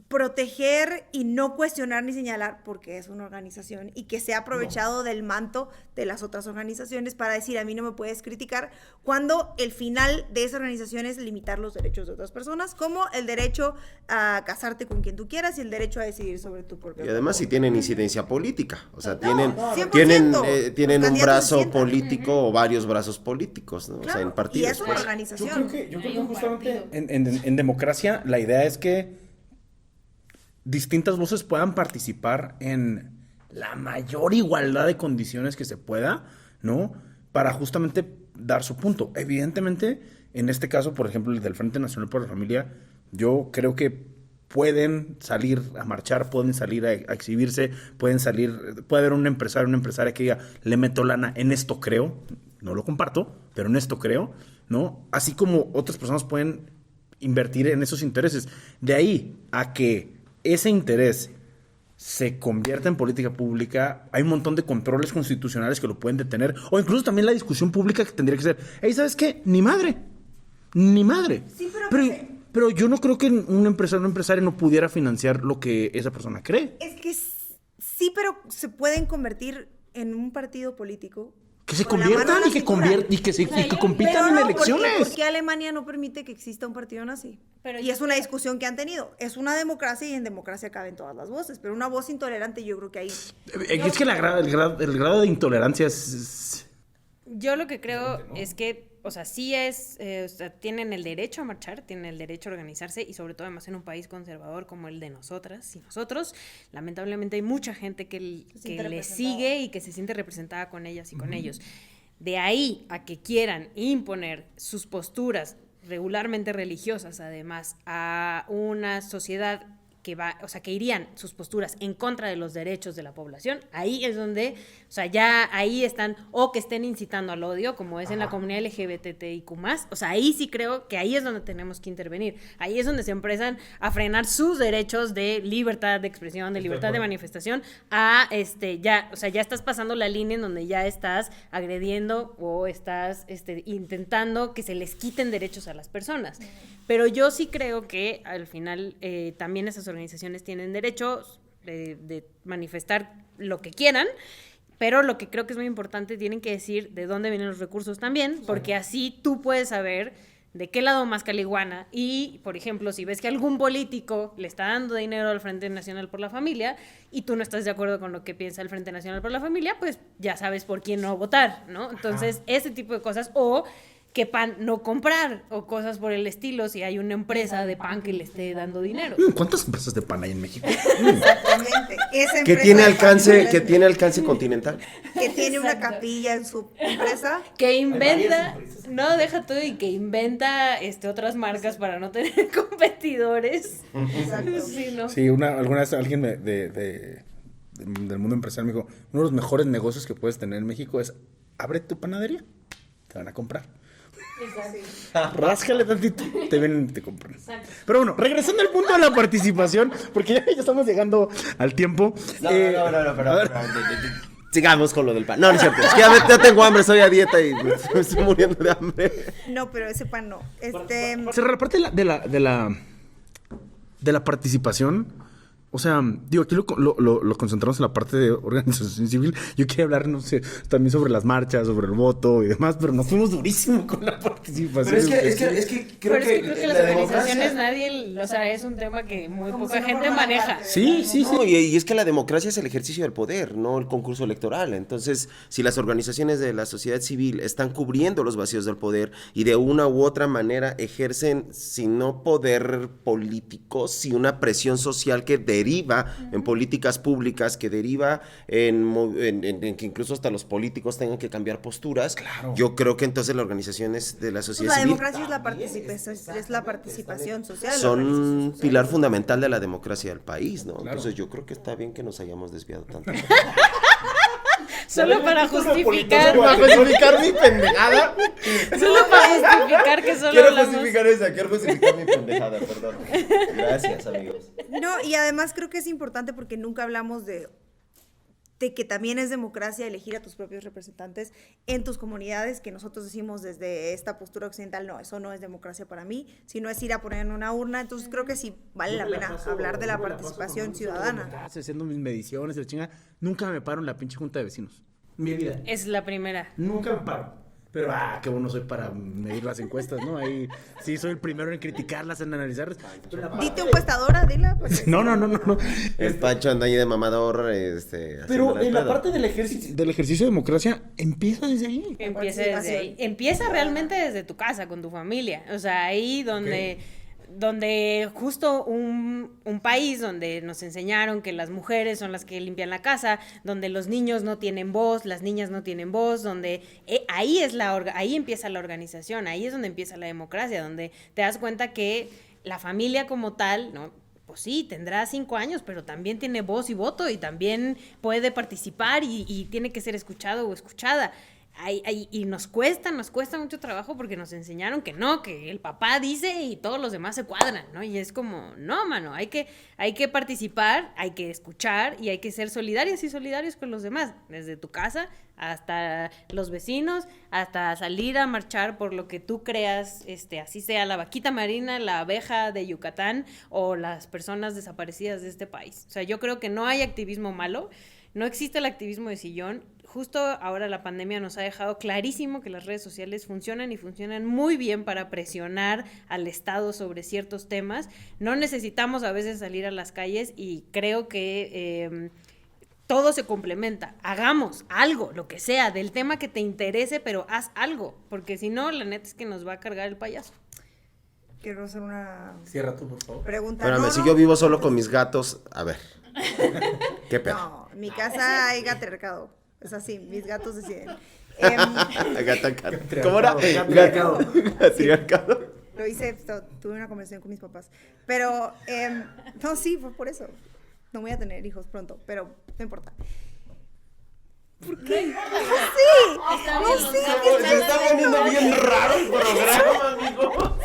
proteger y no cuestionar ni señalar porque es una organización y que se ha aprovechado del manto de las otras organizaciones para decir a mí no me puedes criticar, cuando el final de esa organización es limitar los derechos de otras personas, como el derecho a casarte con quien tú quieras y el derecho a decidir sobre tu propio cuerpo. Y además si tienen incidencia política, o sea, tienen 100%, un brazo los político o varios brazos políticos, ¿no? Claro, o sea, en partidos. y es una pues. organización. Yo creo que justamente en democracia la idea es que distintas voces puedan participar en la mayor igualdad de condiciones que se pueda, ¿no? Para justamente dar su punto. Evidentemente, en este caso, por ejemplo, el del Frente Nacional por la Familia, yo creo que pueden salir a marchar, pueden salir a exhibirse, puede haber un empresario, una empresaria que diga, le meto lana, en esto creo, no lo comparto, pero en esto creo, ¿no? Así como otras personas pueden invertir en esos intereses. De ahí a que ese interés se convierta en política pública, hay un montón de controles constitucionales que lo pueden detener, o incluso también la discusión pública que tendría que ser, hey, ¿sabes qué? Ni madre. Sí, Pero yo no creo que un empresario o una empresaria no pudiera financiar lo que esa persona cree. Es que sí, pero se pueden convertir en un partido político. Que se con la mano conviertan en la y que, cintura. que compitan en elecciones. ¿Por qué Alemania no permite que exista un partido nazi? Y es una discusión que han tenido. Es una democracia y en democracia caben todas las voces, pero una voz intolerante yo creo que ahí... Es que el grado de intolerancia es... Yo lo que creo es que, o sea, sí es, o sea, tienen el derecho a marchar, tienen el derecho a organizarse y sobre todo además en un país conservador como el de nosotras y nosotros, lamentablemente hay mucha gente que les sigue y que se siente representada con ellas y con ellos. De ahí a que quieran imponer sus posturas regularmente religiosas, además, a una sociedad o sea, que irían sus posturas en contra de los derechos de la población, ahí es donde, o sea, ya ahí están, o que estén incitando al odio, como es en la comunidad LGBTIQ+, o sea, ahí sí creo que ahí es donde tenemos que intervenir, ahí es donde se empiezan a frenar sus derechos de libertad de expresión, de libertad de manifestación, ya, o sea, ya estás pasando la línea en donde ya estás agrediendo o estás intentando que se les quiten derechos a las personas. Pero yo sí creo que al final también esas organizaciones tienen derechos de manifestar lo que quieran, pero lo que creo que es muy importante, tienen que decir de dónde vienen los recursos también, porque así tú puedes saber de qué lado más caliguana, y, por ejemplo, si ves que algún político le está dando dinero al Frente Nacional por la Familia y tú no estás de acuerdo con lo que piensa el Frente Nacional por la Familia, pues ya sabes por quién no votar, ¿no? Entonces, ese tipo de cosas, o qué pan no comprar, o cosas por el estilo, si hay una empresa de pan que le esté dando dinero. ¿Cuántas empresas de pan hay en México? Exactamente. Esa Que empresa tiene de alcance, pan que tiene alcance continental. que tiene una capilla en su empresa. Que inventa, no, deja todo, y que inventa otras marcas para no tener competidores. Exacto. Sí, ¿no? Sí, alguna vez alguien del mundo empresarial me dijo, uno de los mejores negocios que puedes tener en México es, abre tu panadería, te van a comprar. Ráscale tantito, te ven y te compran. Exacto. Pero bueno, regresando al punto de la participación, porque ya estamos llegando al tiempo. No, pero sigamos con lo del pan. No, no es cierto. Es que ya tengo hambre, estoy a dieta y me estoy muriendo de hambre. No, pero ese pan no. Cerrar la parte de la participación. O sea, digo, aquí lo concentramos en la parte de organización civil. Yo quería hablar, no sé, también sobre las marchas, sobre el voto y demás, pero nos fuimos durísimo con la participación. Pero es que creo que las organizaciones nadie, o sea, es un tema que muy poca gente maneja. Sí. No, y es que la democracia es el ejercicio del poder, no el concurso electoral. Entonces, si las organizaciones de la sociedad civil están cubriendo los vacíos del poder y de una u otra manera ejercen, si no poder político, si una presión social que deriva en políticas públicas, que deriva en que incluso hasta los políticos tengan que cambiar posturas, Claro. Yo creo que entonces las organizaciones de la sociedad La civil democracia es la participación social. la son organización social. pilar fundamental de la democracia del país, ¿no? Claro. Entonces yo creo que está bien que nos hayamos desviado tanto. Solo para justificar. Para justificar mi pendejada. Solo para justificar que solo Quiero hablamos. justificar mi pendejada, perdón. Gracias, amigos. No, y además creo que es importante porque nunca hablamos de que también es democracia elegir a tus propios representantes en tus comunidades, que nosotros decimos desde esta postura occidental, no, eso no es democracia para mí, sino es ir a poner en una urna. Entonces creo que sí vale la pena hablar de la participación ciudadana. Haciendo mis mediciones, la chinga, nunca me paro en la pinche junta de vecinos. Mi vida. Es la primera. Nunca me paro. Pero, qué bueno soy para medir las encuestas, ¿no? Ahí sí soy el primero en criticarlas, en analizarlas. Dite encuestadora, dila. Pues, No. El Pancho anda ahí de mamador, Pero haciéndole en la pedo. parte del ejercicio de democracia empieza desde ahí. Empieza desde ahí. Empieza realmente desde tu casa, con tu familia. O sea, ahí donde justo un país donde nos enseñaron que las mujeres son las que limpian la casa, donde los niños no tienen voz, las niñas no tienen voz, donde ahí empieza la organización, ahí es donde empieza la democracia, donde te das cuenta que la familia como tal, ¿no? Pues sí, tendrá 5 años, pero también tiene voz y voto y también puede participar y tiene que ser escuchado o escuchada. Y nos cuesta mucho trabajo porque nos enseñaron que no, que el papá dice y todos los demás se cuadran, ¿no? Y es como, no, mano, hay que participar, hay que escuchar y hay que ser solidarias y solidarios con los demás, desde tu casa hasta los vecinos, hasta salir a marchar por lo que tú creas, así sea la vaquita marina, la abeja de Yucatán o las personas desaparecidas de este país. O sea, yo creo que no hay activismo malo, no existe el activismo de sillón. Justo ahora la pandemia nos ha dejado clarísimo que las redes sociales funcionan y funcionan muy bien para presionar al Estado sobre ciertos temas. No necesitamos a veces salir a las calles y creo que todo se complementa. Hagamos algo, lo que sea, del tema que te interese, pero haz algo, porque si no, la neta es que nos va a cargar el payaso. quiero hacer una Cierra tú, por favor. pregunta. Espérame, No, si no. yo vivo solo con mis gatos, a ver. ¿Qué pedo? No, en mi casa hay gatercado. Es así, mis gatos deciden. ¿Cómo era? Gatriarcado. Gatriarcado. Lo hice, tuve una conversación con mis papás. Pero, no, sí, fue por eso. No voy a tener hijos pronto, pero no importa. ¿Por qué? No sé, Se está poniendo bien raro el programa, amigo.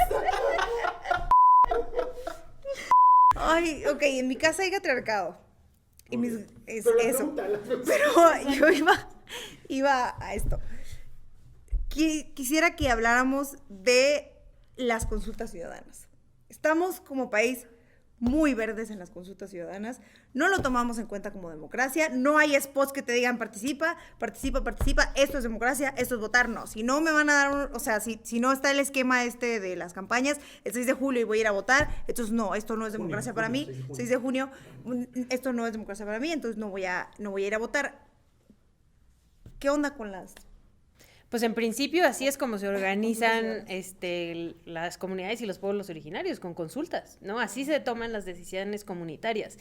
Ay, ok, en mi casa hay patriarcado. Y es eso. Pero yo iba a esto. Quisiera que habláramos de las consultas ciudadanas. Estamos como país muy verdes en las consultas ciudadanas. No lo tomamos en cuenta como democracia. No hay spots que te digan participa. Esto es democracia, esto es votar. No, si no me van a dar, si no está el esquema de las campañas, el 6 de julio y voy a ir a votar, entonces no, esto no es democracia para mí. 6 de junio, esto no es democracia para mí, entonces no voy a ir a votar. ¿Qué onda con las...? Pues en principio así es como se organizan las comunidades y los pueblos originarios, con consultas, ¿no? Así se toman las decisiones comunitarias.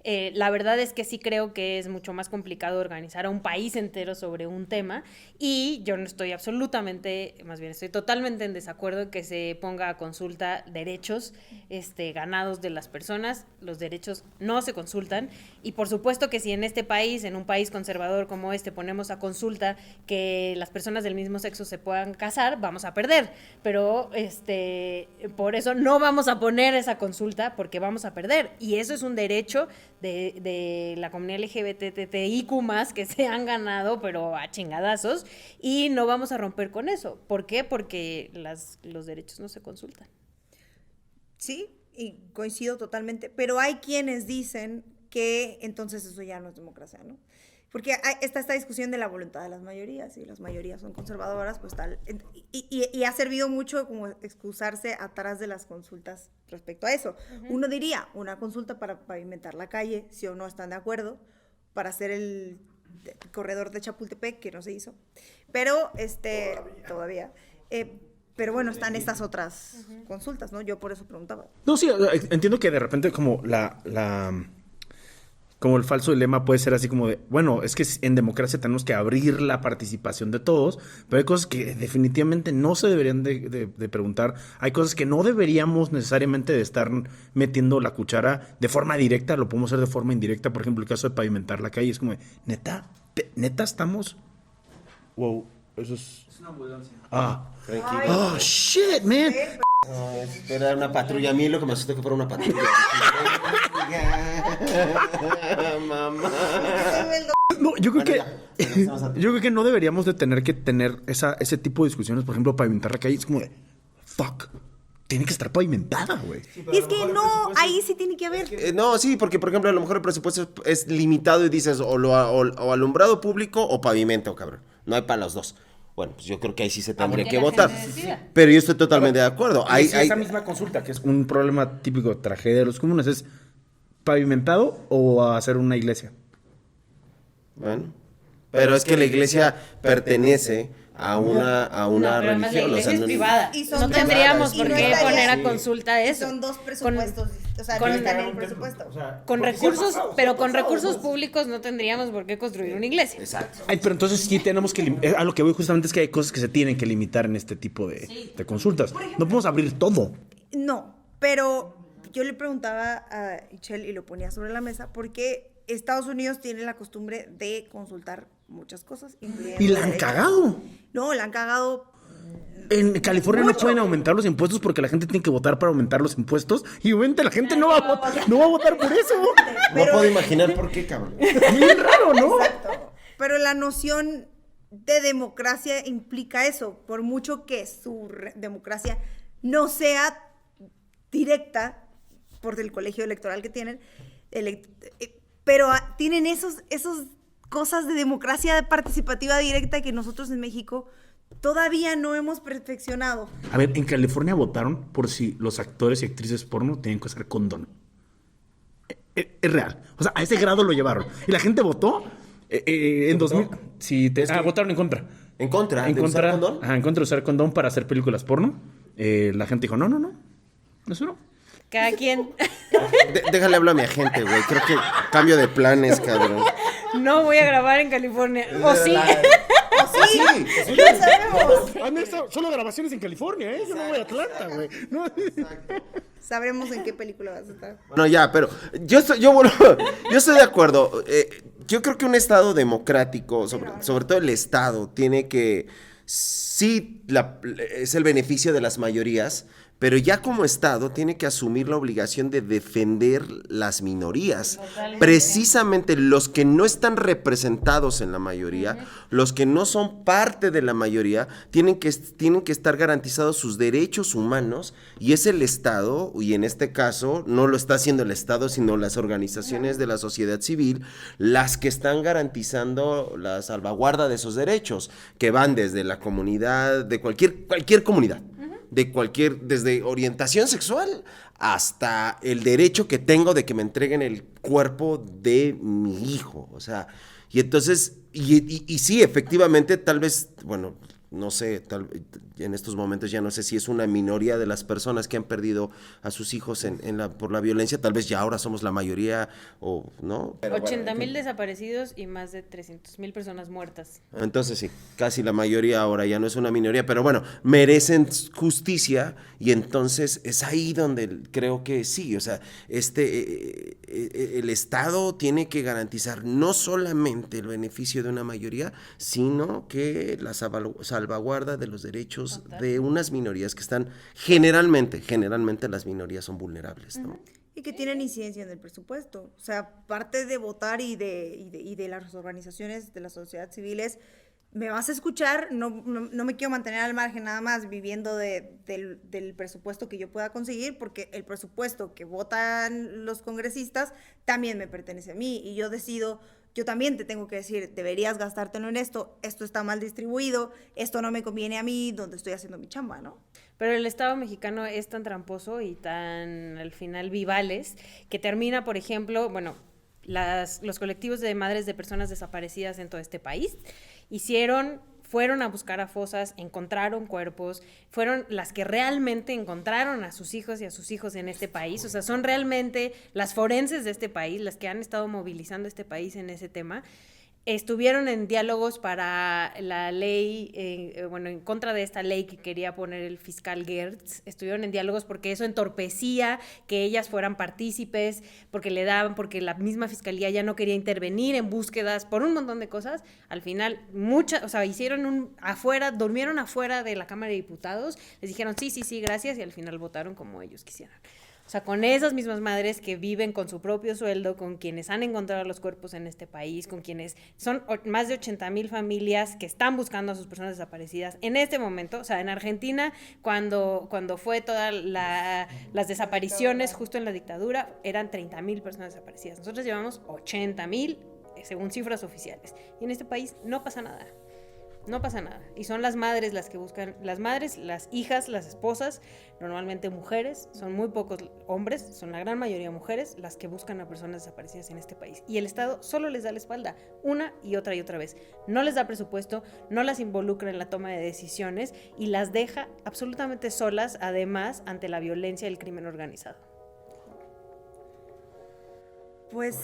La verdad es que sí creo que es mucho más complicado organizar a un país entero sobre un tema, y yo no estoy estoy totalmente en desacuerdo en que se ponga a consulta derechos ganados de las personas. Los derechos no se consultan, y por supuesto que si en este país, en un país conservador como ponemos a consulta que las personas del mismo sexo se puedan casar, vamos a perder, pero por eso no vamos a poner esa consulta, porque vamos a perder, y eso es un derecho de la comunidad LGBTIQ+, que se han ganado, pero a chingadazos, y no vamos a romper con eso. ¿Por qué? Porque los derechos no se consultan. Sí, y coincido totalmente, pero hay quienes dicen que entonces eso ya no es democracia, ¿no? Porque está esta discusión de la voluntad de las mayorías, y las mayorías son conservadoras, pues tal, y ha servido mucho como excusarse atrás de las consultas respecto a eso. Uh-huh. Uno diría, una consulta para pavimentar la calle, si o no están de acuerdo, para hacer el corredor de Chapultepec, que no se hizo, pero todavía. Pero bueno, están estas otras consultas, ¿no? Yo por eso preguntaba. No, sí, entiendo que de repente como como el falso dilema puede ser así como de, bueno, es que en democracia tenemos que abrir la participación de todos, pero hay cosas que definitivamente no se deberían de preguntar, hay cosas que no deberíamos necesariamente de estar metiendo la cuchara de forma directa, lo podemos hacer de forma indirecta. Por ejemplo, el caso de pavimentar la calle, es como de, neta estamos, wow, eso es una ambulancia. Tranquilo. Oh, shit, man. No, era una patrulla. A mí lo que me asustó que fuera una patrulla. Mamá. No, yo creo que no deberíamos de tener que tener ese tipo de discusiones. Por ejemplo, pavimentar la calle es como de, fuck, tiene que estar pavimentada, güey. Y es que no, ahí sí tiene que haber. No, sí, porque por ejemplo a lo mejor el presupuesto es limitado y dices o alumbrado público o pavimento, cabrón. No hay para los dos. Bueno, pues yo creo que ahí sí se tendría que votar. Pero yo estoy totalmente de acuerdo. Esa misma consulta, que es un problema típico de tragedia de los comunes, es ¿pavimentado o hacer una iglesia? Bueno, pero es que la iglesia pertenece a una religión. La iglesia es privada. No tendríamos por qué poner a consulta eso. Son dos presupuestos. No están en el presupuesto. Con recursos, pero con recursos públicos no tendríamos por qué construir una iglesia. Exacto. Pero entonces sí tenemos que... A lo que voy justamente es que hay cosas que se tienen que limitar en este tipo de consultas. No podemos abrir todo. No, pero yo le preguntaba a Ichel y lo ponía sobre la mesa porque Estados Unidos tiene la costumbre de consultar muchas cosas. Y la han cagado. No, la han cagado. En California no pueden aumentar los impuestos porque la gente tiene que votar para aumentar los impuestos. Y obviamente la gente no va a votar por eso. No puedo imaginar por qué, cabrón. Bien raro, ¿no? Exacto. Pero la noción de democracia implica eso. Por mucho que su democracia no sea directa por el colegio electoral que tienen, pero tienen esos cosas de democracia participativa directa que nosotros en México todavía no hemos perfeccionado. A ver, en California votaron por si los actores y actrices porno tenían que usar condón. Es real. O sea, a ese grado lo llevaron. Y la gente votó en 2000. Sí, votaron en contra. ¿En contra de usar condón? En contra de usar condón para hacer películas porno. La gente dijo, no, eso no. Cada quien. Déjale hablar a mi agente, güey. Creo que cambio de planes, cabrón. No voy a grabar en California. O sí. sí, ya sabemos. Solo grabaciones en California, ¿eh? Yo no voy a Atlanta, güey. No. Sabremos en qué película vas a estar. Bueno, ya, pero yo estoy de acuerdo. Yo creo que un Estado democrático, sobre todo el Estado, tiene que, sí, es el beneficio de las mayorías, pero ya como Estado tiene que asumir la obligación de defender las minorías. Totalmente. Precisamente los que no están representados en la mayoría, los que no son parte de la mayoría, tienen que estar garantizados sus derechos humanos, y es el Estado, y en este caso no lo está haciendo el Estado, sino las organizaciones de la sociedad civil, las que están garantizando la salvaguarda de esos derechos, que van desde la comunidad, de cualquier comunidad. Desde orientación sexual hasta el derecho que tengo de que me entreguen el cuerpo de mi hijo, o sea, y entonces, y sí, efectivamente, tal vez, bueno, no sé, en estos momentos ya no sé si es una minoría de las personas que han perdido a sus hijos por la violencia, tal vez ya ahora somos la mayoría, o no. 80,000 desaparecidos y más de 300,000 personas muertas. Entonces sí, casi la mayoría ahora ya no es una minoría, pero bueno, merecen justicia, y entonces es ahí donde creo que sí, o sea, el Estado tiene que garantizar no solamente el beneficio de una mayoría, sino que la salvaguarda de los derechos de unas minorías que están generalmente las minorías son vulnerables, ¿no? Y que tienen incidencia en el presupuesto. O sea, parte de votar y de las organizaciones de la sociedad civil es, me vas a escuchar, no me quiero mantener al margen nada más viviendo del presupuesto que yo pueda conseguir, porque el presupuesto que votan los congresistas también me pertenece a mí, y yo decido, yo también te tengo que decir, deberías gastártelo en esto está mal distribuido, esto no me conviene a mí, donde estoy haciendo mi chamba, ¿no? Pero el Estado mexicano es tan tramposo y tan, al final, vivales, que termina, por ejemplo, bueno, los colectivos de madres de personas desaparecidas en todo este país fueron a buscar a fosas, encontraron cuerpos, fueron las que realmente encontraron a sus hijos y a sus hijos en este país, o sea, son realmente las forenses de este país, las que han estado movilizando este país en ese tema. Estuvieron en diálogos para la ley, en contra de esta ley que quería poner el fiscal Gertz. Estuvieron en diálogos porque eso entorpecía que ellas fueran partícipes, porque la misma fiscalía ya no quería intervenir en búsquedas, por un montón de cosas. Al final, durmieron afuera de la Cámara de Diputados, les dijeron sí, gracias, y al final votaron como ellos quisieran. O sea, con esas mismas madres que viven con su propio sueldo, con quienes han encontrado los cuerpos en este país, con quienes son más de 80,000 familias que están buscando a sus personas desaparecidas en este momento. O sea, en Argentina, cuando fue todas las desapariciones justo en la dictadura, eran 30,000 personas desaparecidas. Nosotros llevamos 80,000, según cifras oficiales. Y en este país no pasa nada. No pasa nada. Y son las madres las que buscan, las madres, las hijas, las esposas, normalmente mujeres, son muy pocos hombres, son la gran mayoría mujeres, las que buscan a personas desaparecidas en este país. Y el Estado solo les da la espalda, una y otra vez. No les da presupuesto, no las involucra en la toma de decisiones y las deja absolutamente solas, además, ante la violencia y el crimen organizado. Pues,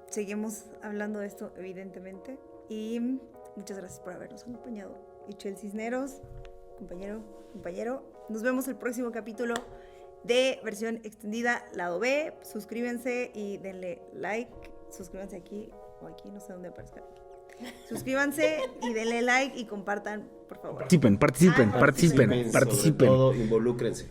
seguimos hablando de esto, evidentemente. Y muchas gracias por habernos acompañado. Itchel Cisneros, compañero. Nos vemos el próximo capítulo de versión extendida, lado B. Suscríbanse y denle like. Suscríbanse aquí o aquí, no sé dónde aparezca. Suscríbanse y denle like y compartan, por favor. Participen. Sobre todo, involúcrense.